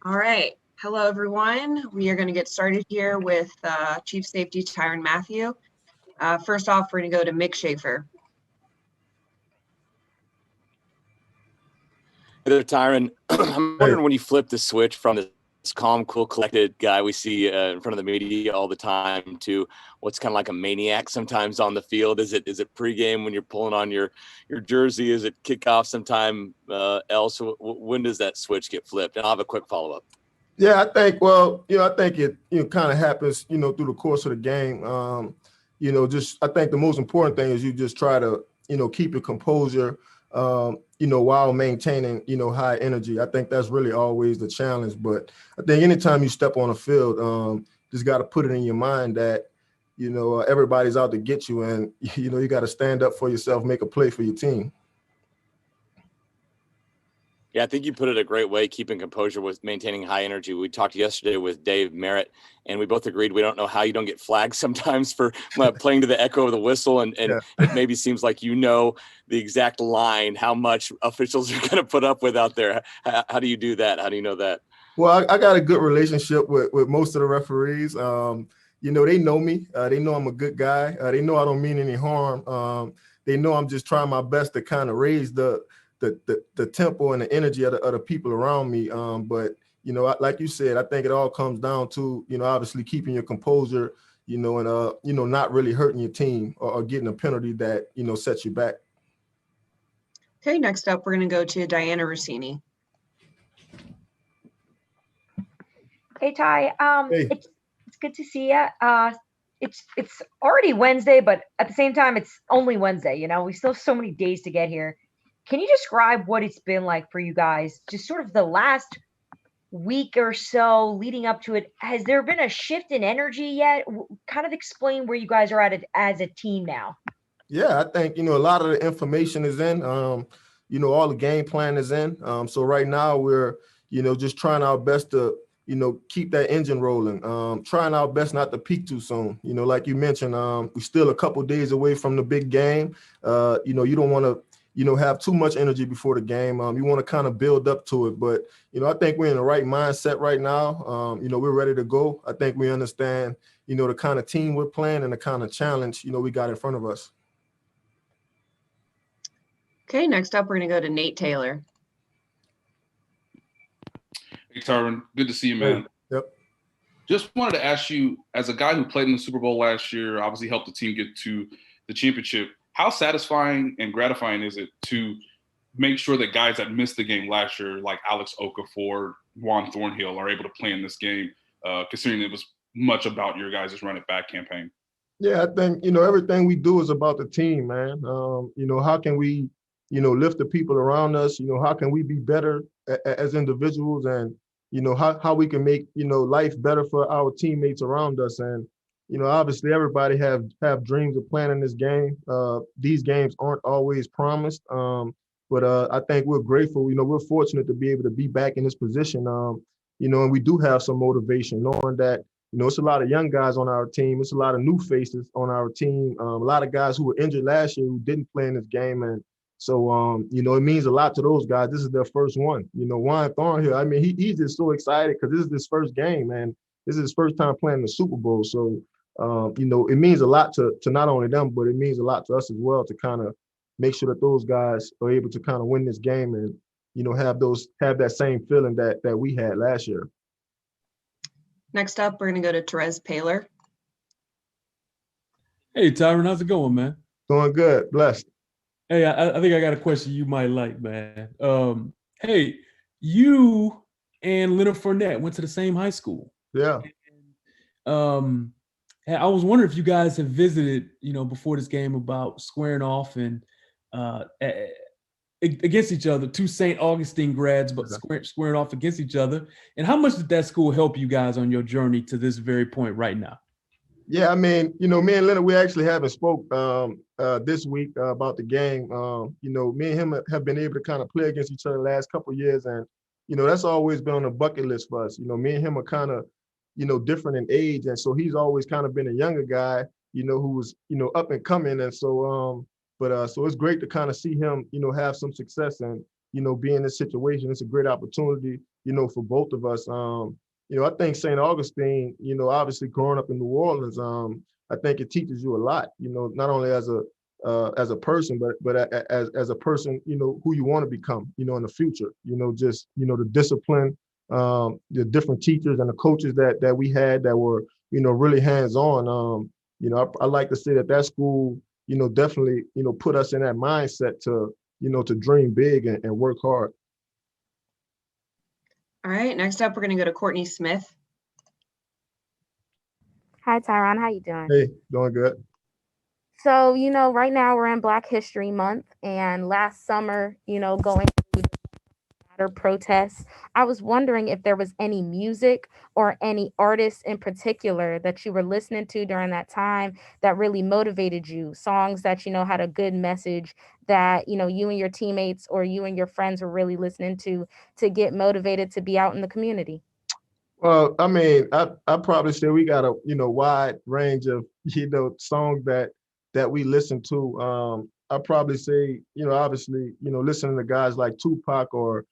All right. Hello, everyone. We are going to get started here with Chief Safety Tyrann Mathieu. First off, we're going to go to Mick Schaefer. Hey there, Tyrann. I'm wondering when you flip the switch from this calm, cool, collected guy we see in front of the media all the time to what's kind of like a maniac sometimes on the field. Is it pregame when you're pulling on your jersey? Is it kickoff sometime else? When does that switch get flipped? And I'll have a quick follow-up. Yeah, I think it kind of happens, through the course of the game. I think the most important thing is you just try to, keep your composure, while maintaining, high energy. I think that's really always the challenge. But I think anytime you step on a field, just got to put it in your mind that, everybody's out to get you, and, you got to stand up for yourself, make a play for your team. Yeah, I think you put it a great way, keeping composure with maintaining high energy. We talked yesterday with Dave Merritt, and we both agreed we don't know how you don't get flagged sometimes for playing to the echo of the whistle, and yeah. It maybe seems like the exact line, how much officials are going to put up with out there. How do you do that? How do you know that? Well, I got a good relationship with most of the referees. They know me. They know I'm a good guy. They know I don't mean any harm. They know I'm just trying my best to kind of raise the tempo and the energy of the people around me. But, like you said, I think it all comes down to, obviously keeping your composure, and, not really hurting your team or getting a penalty that, sets you back. Okay, next up, we're going to go to Diana Rossini. Hey, Ty. Hey. It's good to see you. It's already Wednesday, but at the same time, it's only Wednesday. We still have so many days to get here. Can you describe what it's been like for you guys, just sort of the last week or so leading up to it? Has there been a shift in energy yet? Kind of explain where you guys are at it as a team now. Yeah, I think, a lot of the information is in, all the game plan is in. So right now we're, just trying our best to, keep that engine rolling, trying our best not to peak too soon. Like you mentioned, we're still a couple days away from the big game. You don't want to, have too much energy before the game. You want to kind of build up to it. But, I think we're in the right mindset right now. We're ready to go. I think we understand, the kind of team we're playing and the kind of challenge, we got in front of us. Okay, next up, we're going to go to Nate Taylor. Hey, Tyrann, good to see you, man. Yep. Just wanted to ask you, as a guy who played in the Super Bowl last year, obviously helped the team get to the championship, how satisfying and gratifying is it to make sure that guys that missed the game last year, like Alex Okafor, Juan Thornhill, are able to play in this game, considering it was much about your guys' run it back campaign? Yeah, I think, everything we do is about the team, man. How can we, lift the people around us? How can we be better as individuals, and, how we can make, life better for our teammates around us. And, obviously everybody have dreams of playing in this game. These games aren't always promised. But I think we're grateful. We're fortunate to be able to be back in this position. And we do have some motivation knowing that, it's a lot of young guys on our team. It's a lot of new faces on our team. A lot of guys who were injured last year who didn't play in this game. And so, it means a lot to those guys. This is their first one. Juan Thornhill, I mean, he's just so excited because this is his first game, and this is his first time playing the Super Bowl. So, it means a lot to not only them, but it means a lot to us as well to kind of make sure that those guys are able to kind of win this game and, have that same feeling that we had last year. Next up, we're going to go to Therese Paylor. Hey, Tyrann, how's it going, man? Doing good. Blessed. Hey, I think I got a question you might like, man. Hey, you and Leonard Fournette went to the same high school. Yeah. And, I was wondering if you guys have visited, before this game about squaring off and against each other, two St. Augustine grads, but squaring off against each other. And how much did that school help you guys on your journey to this very point right now? Yeah, I mean, me and Leonard, we actually haven't spoke this week about the game. Me and him have been able to kind of play against each other the last couple of years. And, that's always been on the bucket list for us. Me and him are kind of, different in age. And so he's always kind of been a younger guy, who was, up and coming. And so, so it's great to kind of see him, have some success and, be in this situation. It's a great opportunity, for both of us. I think St. Augustine, obviously growing up in New Orleans, I think it teaches you a lot, not only as a person, but as a person, who you want to become, in the future, just, the discipline, the different teachers and the coaches that we had that were, really hands-on. I like to say that school, definitely, put us in that mindset to dream big and work hard. All right, next up, we're going to go to Courtney Smith. Hi, Tyrann. How you doing? Hey, doing good. So, right now we're in Black History Month, and last summer, going through the matter protests, I was wondering if there was any music or any artists in particular that you were listening to during that time that really motivated you, songs that, had a good message that, you and your teammates or you and your friends were really listening to get motivated to be out in the community. Well, I mean, I probably say we got a wide range of songs that we listen to. I probably say obviously listening to guys like Tupac or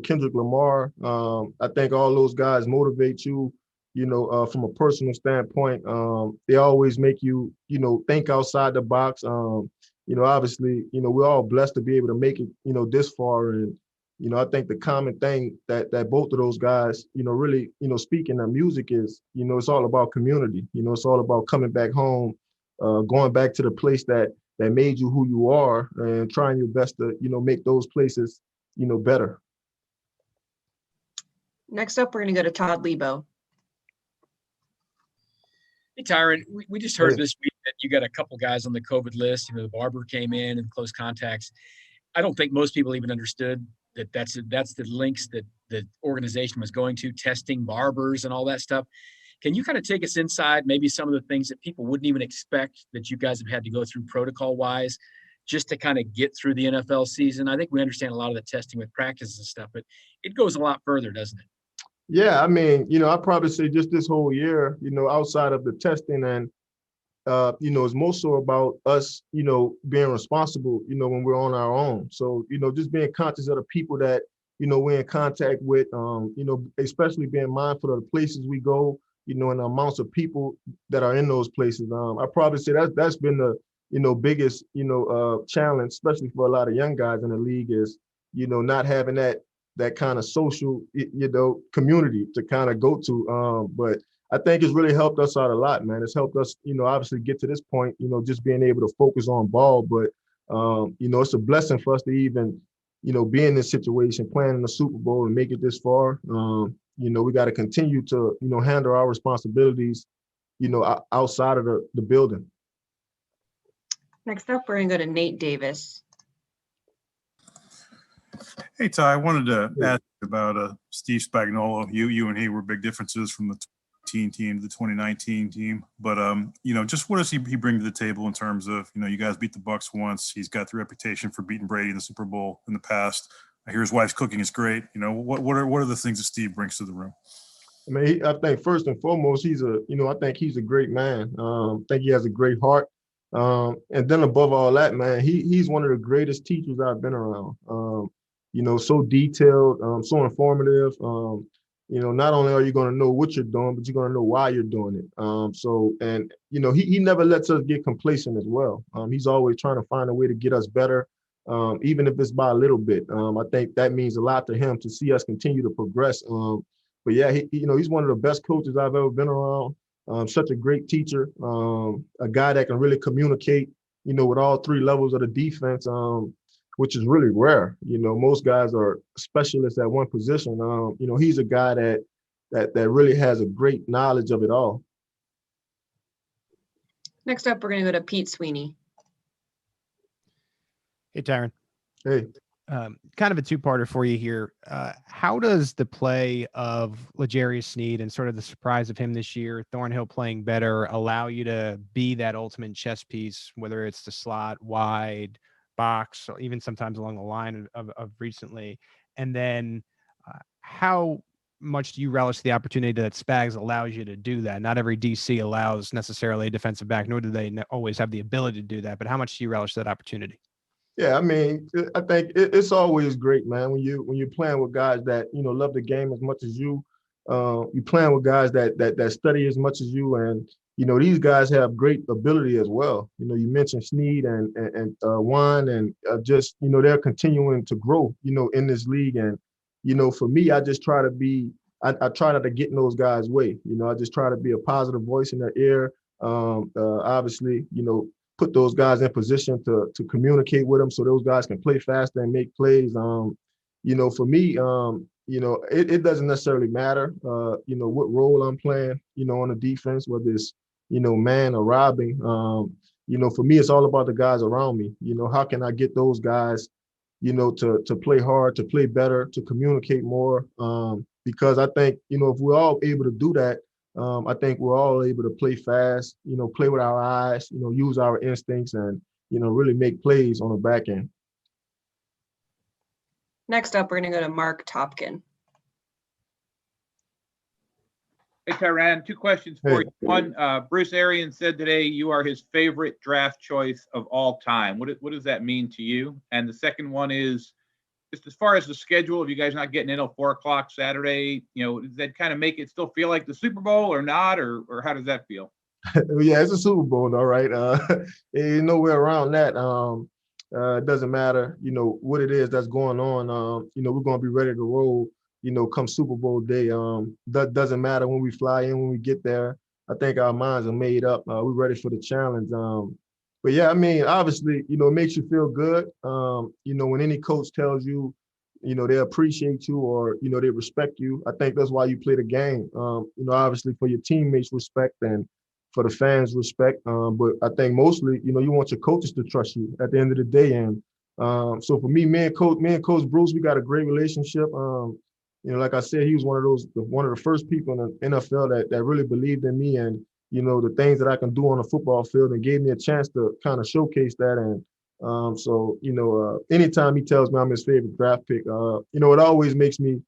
Kendrick Lamar. I think all those guys motivate you. From a personal standpoint. They always make you think outside the box. Obviously we're all blessed to be able to make it this far, and I think the common thing that both of those guys, really, speak in their music is, it's all about community. It's all about coming back home, going back to the place that made you who you are, and trying your best to, make those places, better. Next up, we're going to go to Todd Lebo. Hey, Tyrann, we just heard this week that you got a couple guys on the COVID list. The barber came in and close contacts. I don't think most people even understood that's the links that the organization was going to, testing barbers and all that stuff. Can you kind of take us inside maybe some of the things that people wouldn't even expect that you guys have had to go through protocol-wise just to kind of get through the NFL season? I think we understand a lot of the testing with practices and stuff, but it goes a lot further, doesn't it? Yeah, I mean, I'd probably say just this whole year, outside of the testing and it's more so about us, being responsible, when we're on our own. So, just being conscious of the people that, we're in contact with, especially being mindful of the places we go, and the amounts of people that are in those places. I probably say that's been the, biggest, challenge, especially for a lot of young guys in the league is, not having that kind of social, community to kind of go to. But I think it's really helped us out a lot, man. It's helped us, obviously get to this point, just being able to focus on ball. But, it's a blessing for us to even, be in this situation, playing in the Super Bowl and make it this far. We got to continue to, handle our responsibilities, outside of the building. Next up, we're going to go to Nate Davis. Hey, Ty, I wanted to ask about Steve Spagnuolo. You and he were big differences from the 2018 team to the 2019 team. But, just what does he bring to the table in terms of, you guys beat the Bucs once. He's got the reputation for beating Brady in the Super Bowl in the past. I hear his wife's cooking is great. What are the things that Steve brings to the room? I mean, I think first and foremost, I think he's a great man. I think he has a great heart. And then above all that, man, he's one of the greatest teachers I've been around. So detailed, so informative. Not only are you going to know what you're doing, but you're going to know why you're doing it. He never lets us get complacent as well. He's always trying to find a way to get us better, even if it's by a little bit. I think that means a lot to him to see us continue to progress. But yeah, he's one of the best coaches I've ever been around. Such a great teacher, a guy that can really communicate, with all three levels of the defense. Which is really rare. Most guys are specialists at one position. He's a guy that really has a great knowledge of it all. Next up, we're going to go to Pete Sweeney. Hey, Tyrann. Hey. Kind of a two-parter for you here. How does the play of L'Jarius Sneed and sort of the surprise of him this year, Thornhill playing better, allow you to be that ultimate chess piece, whether it's the slot, wide, box, or even sometimes along the line of recently? And then how much do you relish the opportunity that Spags allows you to do that? Not every DC allows necessarily a defensive back, nor do they always have the ability to do that. But how much do you relish that opportunity? Yeah, I mean, I think it's always great, man, when you're playing with guys that love the game as much as you. You're playing with guys that study as much as you, and these guys have great ability as well. You mentioned Snead and Juan, and just they're continuing to grow, in this league. And for me, I just try to be. I try not to get in those guys' way. I just try to be a positive voice in their ear. Obviously, put those guys in position to communicate with them so those guys can play faster and make plays. For me, it doesn't necessarily matter, what role I'm playing, on the defense, whether it's, man or robbing. For me, it's all about the guys around me. How can I get those guys, to play hard, to play better, to communicate more? Because I think, if we're all able to do that, I think we're all able to play fast, play with our eyes, use our instincts, and, really make plays on the back end. Next up, we're going to go to Mark Topkin. Hey, Tyrann, two questions for you. One, Bruce Arians said today you are his favorite draft choice of all time. What does that mean to you? And the second one is, just as far as the schedule, if you guys not getting in till 4 o'clock Saturday, does that kind of make it still feel like the Super Bowl or not, or how does that feel? Yeah, it's a Super Bowl, all right. Ain't nowhere around that. It doesn't matter, what it is that's going on. We're going to be ready to roll, come Super Bowl day. That doesn't matter when we fly in, when we get there. I think our minds are made up. We're ready for the challenge. But yeah, I mean, obviously, it makes you feel good. When any coach tells you, they appreciate you or, they respect you. I think that's why you play the game. Obviously for your teammates' respect and for the fans' respect. But I think mostly, you want your coaches to trust you at the end of the day. And so for me and Coach Bruce, we got a great relationship. Like I said, he was one of the first people in the NFL that really believed in me and, the things that I can do on the football field, and gave me a chance to kind of showcase that. And so, anytime he tells me I'm his favorite draft pick, it always makes me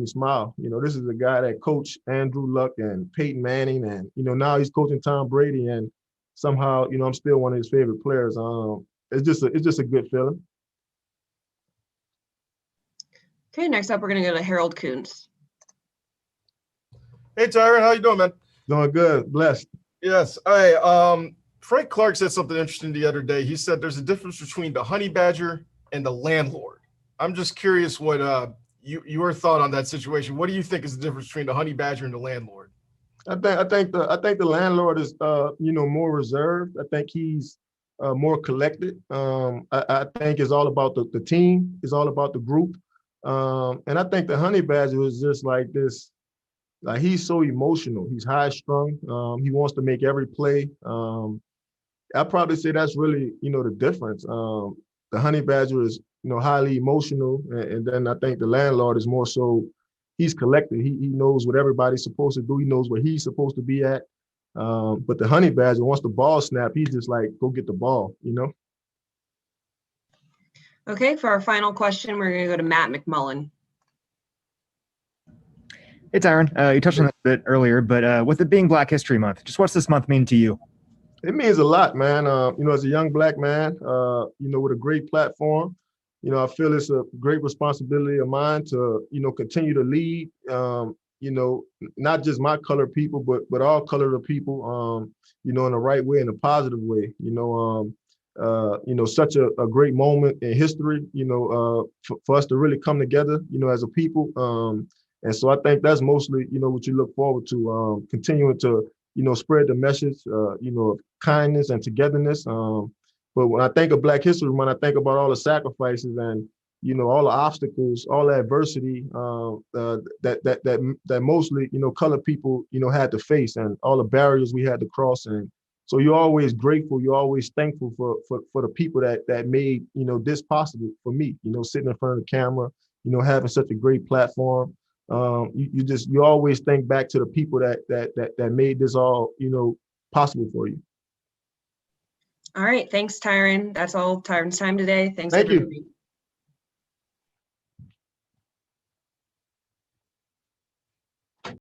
smile. This is a guy that coached Andrew Luck and Peyton Manning, and, now he's coaching Tom Brady, and somehow, I'm still one of his favorite players. It's just a good feeling. Okay, next up, we're going to go to Harold Kuntz. Hey, Tyrann, how you doing, man? Doing good, blessed. Yes. Hey, Frank Clark said something interesting the other day. He said there's a difference between the honey badger and the landlord. I'm just curious what your thought on that situation. What do you think is the difference between the honey badger and the landlord? I think the landlord is more reserved. I think he's more collected. I think it's all about the team. It's all about the group. And I think the honey badger is just like this. Like, he's so emotional. He's high strung. He wants to make every play. I'd probably say that's really, the difference. The honey badger is, highly emotional. And then I think the landlord is more so, he's collected. He knows what everybody's supposed to do. He knows where he's supposed to be at. But the honey badger, once the ball snap, he's just like, go get the ball, Okay, for our final question, we're going to go to Matt McMullen. Hey, Tyrann, you touched on that a bit earlier, but with it being Black History Month, just what's this month mean to you? It means a lot, man. As a young Black man, with a great platform, I feel it's a great responsibility of mine to, continue to lead, not just my colored people, but all colored people, in the right way, in a positive way, such a great moment in history, for us to really come together, as a people. And so I think that's mostly, what you look forward to, continuing to, spread the message, of kindness and togetherness. But when I think of Black History Month, I think about all the sacrifices and, all the obstacles, all the adversity that mostly, colored people, had to face, and all the barriers we had to cross. And so you're always grateful. You're always thankful for the people that made, this possible for me, sitting in front of the camera, having such a great platform. You always think back to the people that made this all, possible for you. All right. Thanks, Tyrann. That's all Tyrann's time today. Thanks, Thank everybody. you.